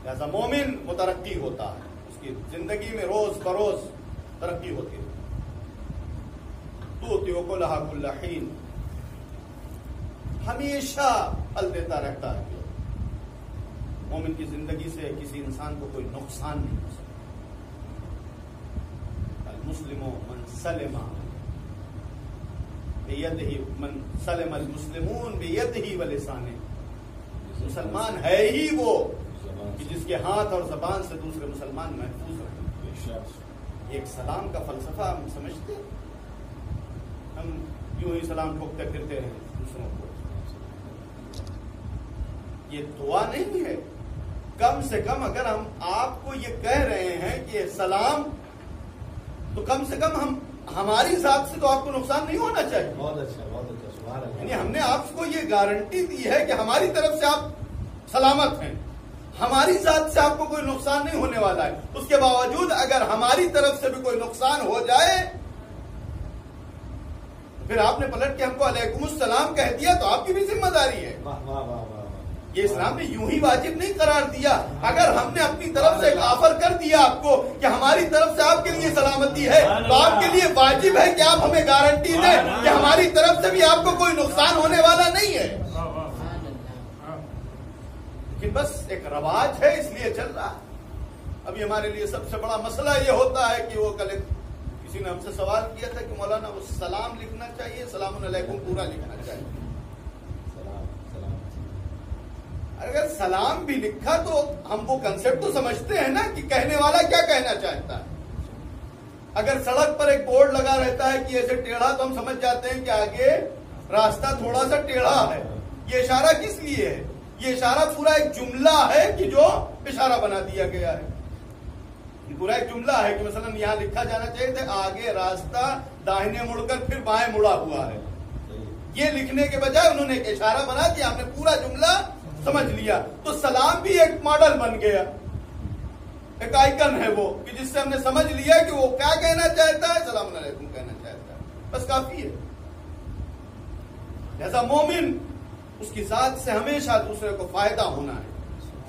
لہذا مومن مترقی ہوتا ہے، اس کی زندگی میں روز بروز ترقی ہوتی ہے۔ تو کلھا کل حین، ہمیشہ پھل دیتا رہتا ہے۔ مومن کی زندگی سے کسی انسان کو کوئی نقصان نہیں ہو سکتا۔ المسلم من سلم بیدہ، من سلم المسلمون بیدہ ولسانہ، مسلمان ہے ہی وہ کہ جس کے ہاتھ اور زبان سے دوسرے مسلمان محفوظ رہے۔ ایک سلام کا فلسفہ ہم سمجھتے ہیں، ہم یوں ہی سلام ٹھوکتے پھرتے ہیں دوسروں کو، یہ دعا نہیں ہے۔ کم سے کم اگر ہم آپ کو یہ کہہ رہے ہیں کہ سلام، تو کم سے کم ہماری ذات سے تو آپ کو نقصان نہیں ہونا چاہیے۔ بہت اچھا سبحان اللہ۔ یعنی ہم نے آپ کو یہ گارنٹی دی ہے کہ ہماری طرف سے آپ سلامت ہیں، ہماری ذات سے آپ کو کوئی نقصان نہیں ہونے والا ہے۔ اس کے باوجود اگر ہماری طرف سے بھی کوئی نقصان ہو جائے، پھر آپ نے پلٹ کے ہم کو علیکم السلام کہہ دیا تو آپ کی بھی ذمہ داری ہے۔ واہ واہ واہ واہ۔ یہ اسلام نے یوں ہی واجب نہیں قرار دیا۔ اگر ہم نے اپنی طرف سے ایک آفر کر دیا آپ کو کہ ہماری طرف سے آپ کے لیے سلامتی ہے، تو آپ کے لیے واجب ہے کہ آپ ہمیں گارنٹی دیں کہ ہماری طرف سے بھی آپ کو کوئی نقصان ہونے والا نہیں ہے۔ لیکن بس ایک رواج ہے، اس لیے چل رہا۔ ابھی ہمارے لیے سب سے بڑا مسئلہ یہ ہوتا ہے کہ وہ کل کسی نے ہم سے سوال کیا تھا کہ مولانا وہ سلام لکھنا چاہیے، سلام علیکم پورا لکھنا چاہیے۔ اگر سلام بھی لکھا تو ہم وہ کنسپٹ تو سمجھتے ہیں نا کہ کہنے والا کیا کہنا چاہتا ہے۔ اگر سڑک پر ایک بورڈ لگا رہتا ہے کہ ایسے ٹیڑھا، تو ہم سمجھ جاتے ہیں کہ آگے راستہ تھوڑا سا ٹیڑھا ہے۔ یہ اشارہ کس لیے ہے؟ یہ اشارہ پورا ایک جملہ ہے کہ جو اشارہ بنا دیا گیا ہے۔ پورا ایک جملہ ہے کہ مثلا یہاں لکھا جانا چاہیے تھا آگے راستہ داہنے مڑ کر پھر بائیں مڑا ہوا ہے۔ یہ لکھنے کے بجائے انہوں نے ایک اشارہ بنا دیا، ہم نے پورا جملہ سمجھ لیا۔ تو سلام بھی ایک ماڈل بن گیا، ایک آئیکن ہے وہ کہ جس سے ہم نے سمجھ لیا کہ وہ کیا کہنا چاہتا ہے، سلام علیکم کہنا چاہتا ہے، بس کافی ہے۔ لہذا مومن، اس کی ذات سے ہمیشہ دوسرے کو فائدہ ہونا ہے،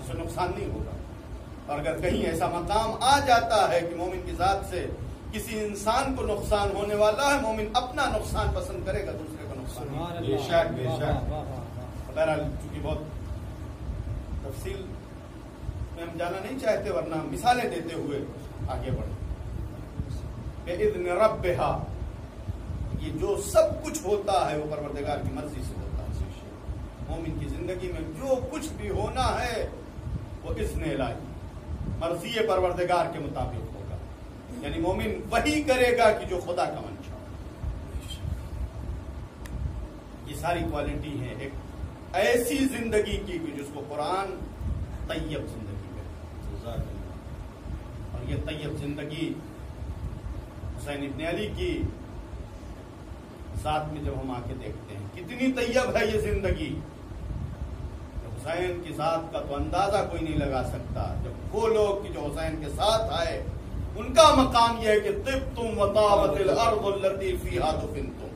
اسے نقصان نہیں ہوگا۔ اور اگر کہیں ایسا مقام آ جاتا ہے کہ مومن کی ذات سے کسی انسان کو نقصان ہونے والا ہے، مومن اپنا نقصان پسند کرے گا، دوسرے کا نقصان نہیں۔ بے شک بے شک۔ بہرحال چونکہ بہت تفصیل میں ہم جانا نہیں چاہتے، ورنہ ہم مثالیں دیتے ہوئے آگے بڑھیں۔ بِإِذْنِ رَبِّهَا، یہ جو سب کچھ ہوتا ہے وہ پروردگار کی مرضی سے ہوتا ہے۔ مومن کی زندگی میں جو کچھ بھی ہونا ہے وہ اذن الہی، مرضی پروردگار کے مطابق ہوگا۔ یعنی مومن وہی کرے گا کہ جو خدا کا منشا ہو۔ یہ ساری کوالٹی ہے ایک ایسی زندگی کی جس کو قرآن طیب زندگی کہتا ہے۔ اور یہ طیب زندگی حسین ابن علی کی ساتھ میں جب ہم آ کے دیکھتے ہیں کتنی طیب ہے یہ زندگی، حسین کی ذات کا تو اندازہ کوئی نہیں لگا سکتا۔ جب وہ لوگ کہ جو حسین کے ساتھ آئے، ان کا مقام یہ ہے کہ طبتم وطابت الارض التي فيها دفنتم،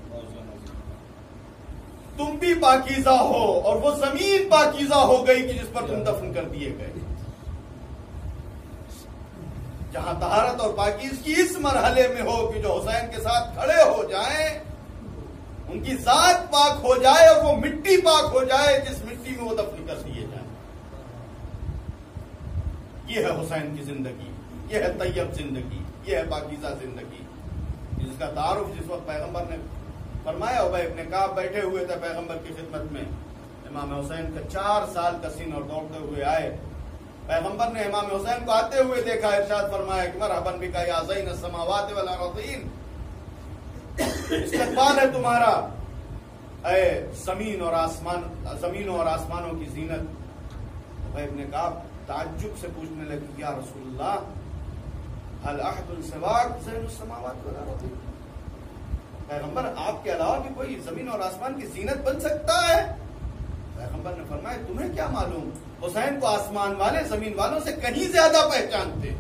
تم بھی پاکیزہ ہو اور وہ زمین پاکیزہ ہو گئی کہ جس پر تم دفن کر دیے گئے۔ جہاں طہارت اور پاکیزگی اس مرحلے میں ہو کہ جو حسین کے ساتھ کھڑے ہو جائیں، ان کی ذات پاک ہو جائے اور وہ مٹی پاک ہو جائے جس مٹی میں وہ دفن کر دیے جائیں۔ یہ ہے حسین کی زندگی، یہ ہے طیب زندگی، یہ ہے پاکیزہ زندگی، جس کا تعارف جس وقت پیغمبر نے فرمایا، ابی ابن کعب بیٹھے ہوئے تھے پیغمبر کی خدمت میں، امام حسین کا 4 سال کا سن اور دوڑتے ہوئے آئے، پیغمبر نے امام حسین کو آتے ہوئے دیکھا، ارشاد فرمایا کہ مرحبا بک یا زین السماوات والارضین، استقبال ہے تمہارا اے زمین اور آسمانوں کی زینت۔ ابی ابن کعب تعجب سے پوچھنے لگے، یا رسول اللہ هل احد سواک زین السماوات والارضین، پیغمبر آپ کے علاوہ بھی کوئی زمین اور آسمان کی زینت بن سکتا ہے؟ پیغمبر نے فرمایا تمہیں کیا معلوم، حسین کو آسمان والے زمین والوں سے کہیں زیادہ پہچانتے۔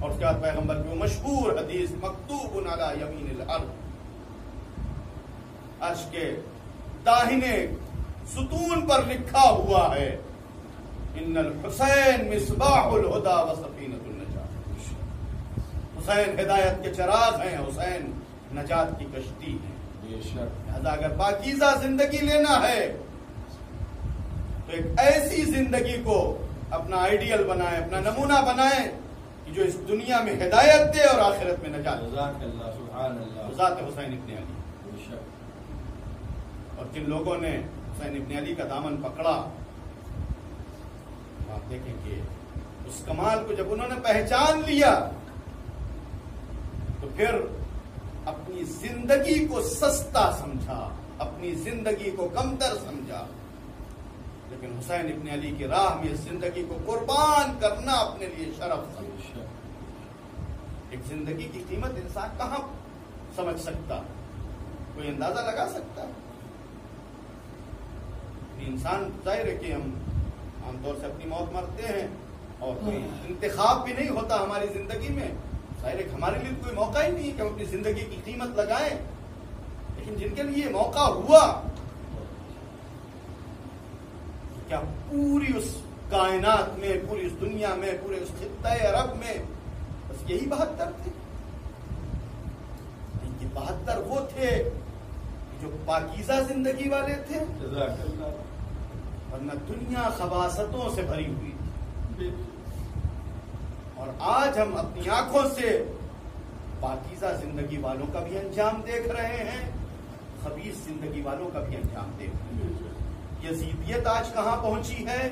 اور اس کے بعد پیغمبر کی وہ مشہور حدیث مکتوب علی یمین الارض، عرش کے داہنے ستون پر لکھا ہوا ہے ان الحسین مصباح الہدی و سفینۃ النجات، حسین ہدایت کے چراغ ہیں، حسین نجات کی کشتی ہے۔ لہذا اگر پاکیزہ زندگی لینا ہے تو ایک ایسی زندگی کو اپنا آئیڈیل بنائیں، اپنا نمونہ بنائیں کہ جو اس دنیا میں ہدایت دے اور آخرت میں نجات دے۔ جزاک اللہ، سبحان اللہ۔ ذات حسین ابن علی، اور جن لوگوں نے حسین ابن علی کا دامن پکڑا، آپ دیکھیں کہ اس کمال کو جب انہوں نے پہچان لیا تو پھر اپنی زندگی کو سستا سمجھا، اپنی زندگی کو کمتر سمجھا، لیکن حسین ابن علی کی راہ میں زندگی کو قربان کرنا اپنے لیے شرف سمجھا۔ ایک زندگی کی قیمت انسان کہاں سمجھ سکتا، کوئی اندازہ لگا سکتا؟ انسان ظاہر ہے کہ ہم عام طور سے اپنی موت مرتے ہیں اور کوئی انتخاب بھی نہیں ہوتا ہماری زندگی میں، ظاہر ہے کہ ہمارے لیے کوئی موقع ہی نہیں کہ ہم اپنی زندگی کی قیمت لگائیں، لیکن جن کے لیے موقع ہوا، کیا پوری اس کائنات میں، پوری اس دنیا میں، پورے اس خطہ عرب میں بس یہی 72 تھے؟ یہ 72 وہ تھے جو پاکیزہ زندگی والے تھے، جزاک اللہ۔ ورنہ دنیا خباثتوں سے بھری ہوئی تھی، اور آج ہم اپنی آنکھوں سے پاکیزہ زندگی والوں کا بھی انجام دیکھ رہے ہیں، خبیث زندگی والوں کا بھی انجام دیکھ رہے ہیں۔ یزیدیت آج کہاں پہنچی ہے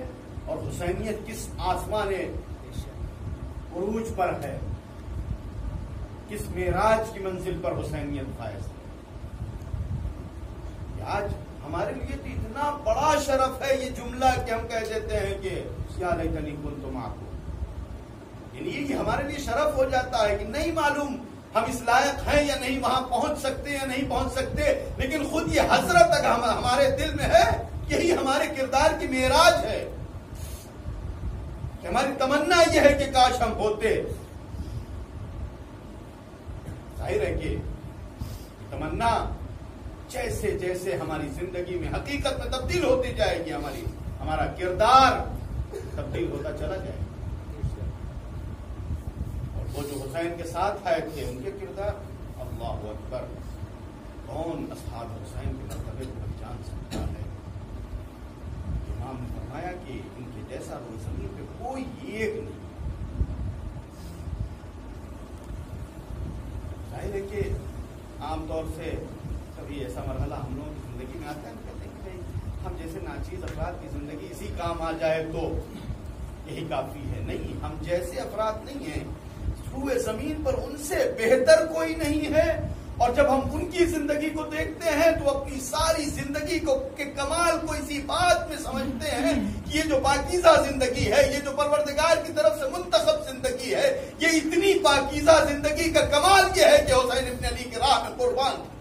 اور حسینیت کس آسمان عروج پر ہے، کس معراج کی منزل پر حسینیت فائز ہے۔ آج ہمارے لیے تو اتنا بڑا شرف ہے یہ جملہ کہ ہم کہہ دیتے ہیں کہ یا لیتنی کنت معکم، یعنی یہ ہمارے لیے شرف ہو جاتا ہے کہ نہیں معلوم ہم اس لائق ہیں یا نہیں، وہاں پہنچ سکتے یا نہیں پہنچ سکتے، لیکن خود یہ حسرت اگر ہمارے دل میں ہے، یہی ہمارے کردار کی معراج ہے کہ ہماری تمنا یہ ہے کہ کاش ہم ہوتے۔ ظاہر ہے کہ تمنا جیسے جیسے ہماری زندگی میں حقیقت میں تبدیل ہوتی جائے گی، ہمارا کردار تبدیل ہوتا چلا جائے گا۔ اور وہ جو حسین کے ساتھ آئے تھے ان کے کردار، اللہ اکبر، کون اصحاب حسین کے مرتبے کو پہچان سکتا ہے؟ امام نے فرمایا کہ ان کے جیسا روح زمین پہ کوئی ایک نہیں۔ ظاہر ہے کہ عام طور سے کبھی ایسا مرحلہ ہم لوگوں کی زندگی میں آتا ہے، کہتے ہیں کہ ہم جیسے ناچیز افراد کی زندگی اسی کام آ جائے تو یہی کافی ہے۔ نہیں، ہم جیسے افراد نہیں ہیں، روئے زمین پر ان سے بہتر کوئی نہیں ہے، اور جب ہم ان کی زندگی کو دیکھتے ہیں تو اپنی ساری زندگی کو کے کمال کو اسی بات میں سمجھتے ہیں کہ یہ جو پاکیزہ زندگی ہے، یہ جو پروردگار کی طرف سے منتخب زندگی ہے، یہ اتنی پاکیزہ زندگی کا کمال یہ ہے کہ حسین ابن علی کی راہ میں قربان تھا۔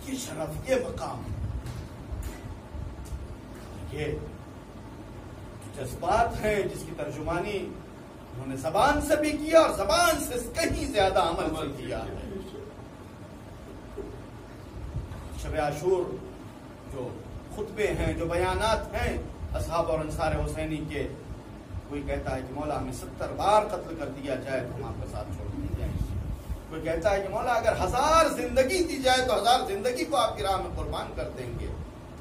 یہ شرف، یہ مقام، یہ جذبات ہیں جس کی ترجمانی انہوں نے زبان سے بھی کیا اور زبان سے کہیں زیادہ عمل سے کیا ہے۔ شب عاشور جو خطبے ہیں، جو بیانات ہیں اصحاب اور انصار حسینی کے، کوئی کہتا ہے کہ مولا ہمیں 70 بار قتل کر دیا جائے تو ہم آپ کا ساتھ چھوڑ نہیں جائیں گے، کوئی کہتا ہے کہ مولا اگر 1000 زندگی دی جائے تو 1000 زندگی کو آپ کی راہ میں قربان کر دیں گے۔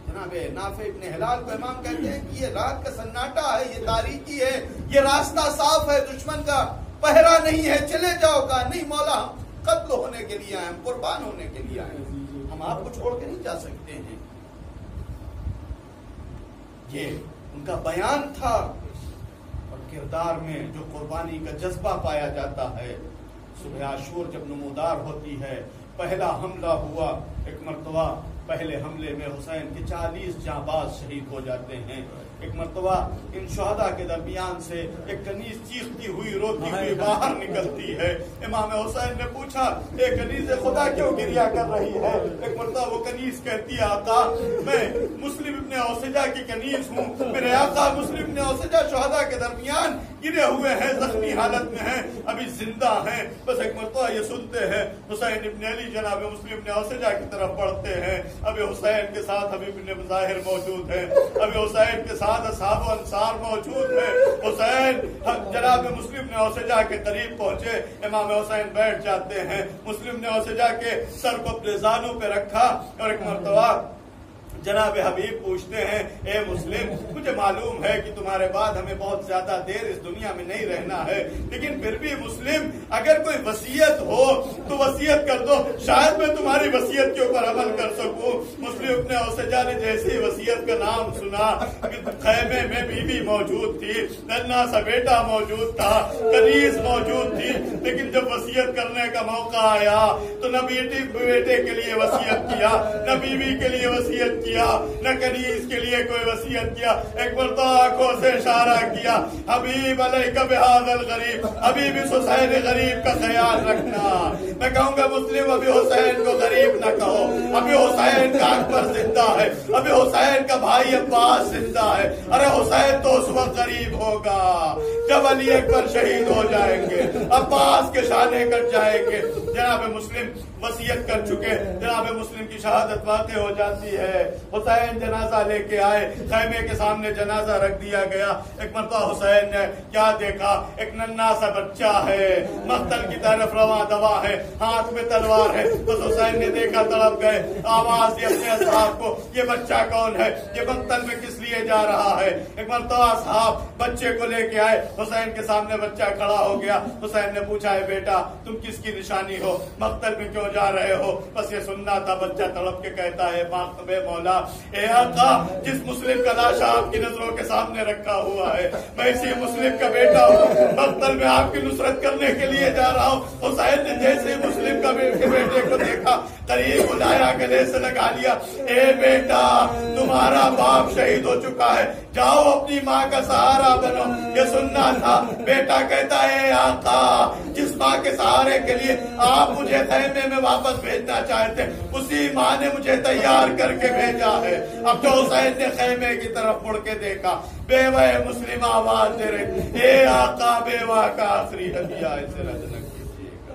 جناب نافع ابن ہلال کو امام کہتے ہیں کہ یہ رات کا سناٹا ہے، یہ تاریکی ہے، یہ راستہ صاف ہے، دشمن کا پہرا نہیں ہے، چلے جاؤ۔ کا نہیں مولا، ہم قتل ہونے کے لیے آئے، ہم قربان ہونے کے لیے آئے، ہم آپ کو چھوڑ کے نہیں جا سکتے ہیں۔ یہ ان کا بیان تھا، اور کردار میں جو قربانی کا جذبہ پایا جاتا ہے۔ صبح عاشور جب نمودار ہوتی ہے، پہلا حملہ ہوا، ایک مرتبہ پہلے حملے میں حسین کے 40 جانباز شہید ہو جاتے ہیں۔ ایک مرتبہ ان شہداء کے درمیان سے ایک کنیز چیختی ہوئی روتی ہوئی باہر نکلتی ہے۔ امام حسین نے پوچھا اے کنیز خدا کیوں گریا کر رہی ہے؟ ایک مرتبہ وہ کنیز کہتی ہے آقا میں مسلم ابن ابن اوسجہ کی کنیز ہوں، میرے آقا مسلم ابن اوسجہ شہداء کے درمیان گرے ہوئے ہیں، زخمی حالت میں ہیں، ابھی زندہ ہیں، بس ایک مرتبہ یہ سنتے ہیں حسین ابن علی جناب مسلم ابن اوسجہ کی طرف بڑھتے ہیں، ابھی حسین کے ساتھ حبیب بن مظاہر موجود ہیں، ابھی حسین کے ساتھ اصحاب و انصار موجود ہیں، حسین جناب مسلم ابن اوسجہ کے قریب پہنچے، امام حسین بیٹھ جاتے ہیں، مسلم ابن اوسجہ کے سر کو اپنے زانوں پہ رکھا، اور ایک مرتبہ جناب حبیب پوچھتے ہیں اے مسلم مجھے معلوم ہے کہ تمہارے بعد ہمیں بہت زیادہ دیر اس دنیا میں نہیں رہنا ہے، لیکن پھر بھی مسلم اگر کوئی وصیت ہو تو وصیت کر دو، شاید میں تمہاری وصیت کے اوپر عمل کر سکوں۔ مسلم ابن اوسجہ نے جیسی وصیت کا نام سنا کہ خیمے میں بیوی موجود تھی، ننھا سا بیٹا موجود تھا، کنیز موجود تھی، لیکن جب وصیت کرنے کا موقع آیا تو نہ بیٹے کے لیے وصیت کیا، نہ بیوی کے لیے وصیت کیا، نہ کنیز کے لیے کوئی وصیت کیا، ایک مرتبہ آنکھوں سے اشارہ کیا حبیب علیک بہذا الغریب، حبیب اس حسین غریب کا خیال رکھنا۔ میں کہوں گا مسلم ابھی حسین کو غریب نہ کہو، ابھی حسین کا اکبر زندہ ہے، ابھی حسین کا بھائی عباس زندہ ہے، ارے حسین تو اس وقت غریب ہوگا جب علی اکبر شہید ہو جائیں گے، عباس کے شانے کٹ جائیں گے۔ جناب مسلم وصیت کر چکے، جناب مسلم کی شہادت واقع ہو جاتی ہے، حسین جنازہ لے کے آئے، خیمے کے سامنے جنازہ رکھ دیا گیا، ایک مرتبہ حسین نے کیا دیکھا، ایک ننھا سا بچہ ہے، مقتل کی طرف رواں دوا ہے، ہاتھ میں تلوار ہے، بس حسین نے دیکھا تڑپ گئے، آواز دی اپنے اصحاب کو یہ بچہ کون ہے، یہ مقتل میں کس لیے جا رہا ہے۔ ایک مرتبہ اصحاب بچے کو لے کے آئے، حسین کے سامنے بچہ کھڑا ہو گیا، حسین نے پوچھا ہے بیٹا تم کس کی نشانی ہو، مقتل میں کیوں جا رہے ہو؟ بس یہ سننا تھا، بچہ تڑپ کے کہتا ہے بے مولا اے آقا جس مسلم کا لاشا آپ کی نظروں کے سامنے رکھا ہوا ہے میں اسی مسلم کا بیٹا ہوں، مقتل میں آپ کی نصرت کرنے کے لیے جا رہا ہوں۔ حسین نے جیسے مسلم کا بیٹے کو دیکھا قریب بلایا، گلے سے لگا لیا، اے بیٹا تمہارا باپ شہید ہو چکا ہے، جاؤ اپنی ماں کا سہارا بنو۔ یہ سننا تھا، بیٹا کہتا ہے آقا جس ماں کے سہارے کے لیے آپ مجھے خیمے میں واپس بھیجنا چاہتے اسی ماں نے مجھے تیار کر کے بھیجا ہے۔ اب جو حسین نے خیمے کی طرف مڑ کے دیکھا، بیوہ مسلم آواز دے رہے اے آقا بیوہ کا آخری ہدیہ اسے رجنک کیجیے گا۔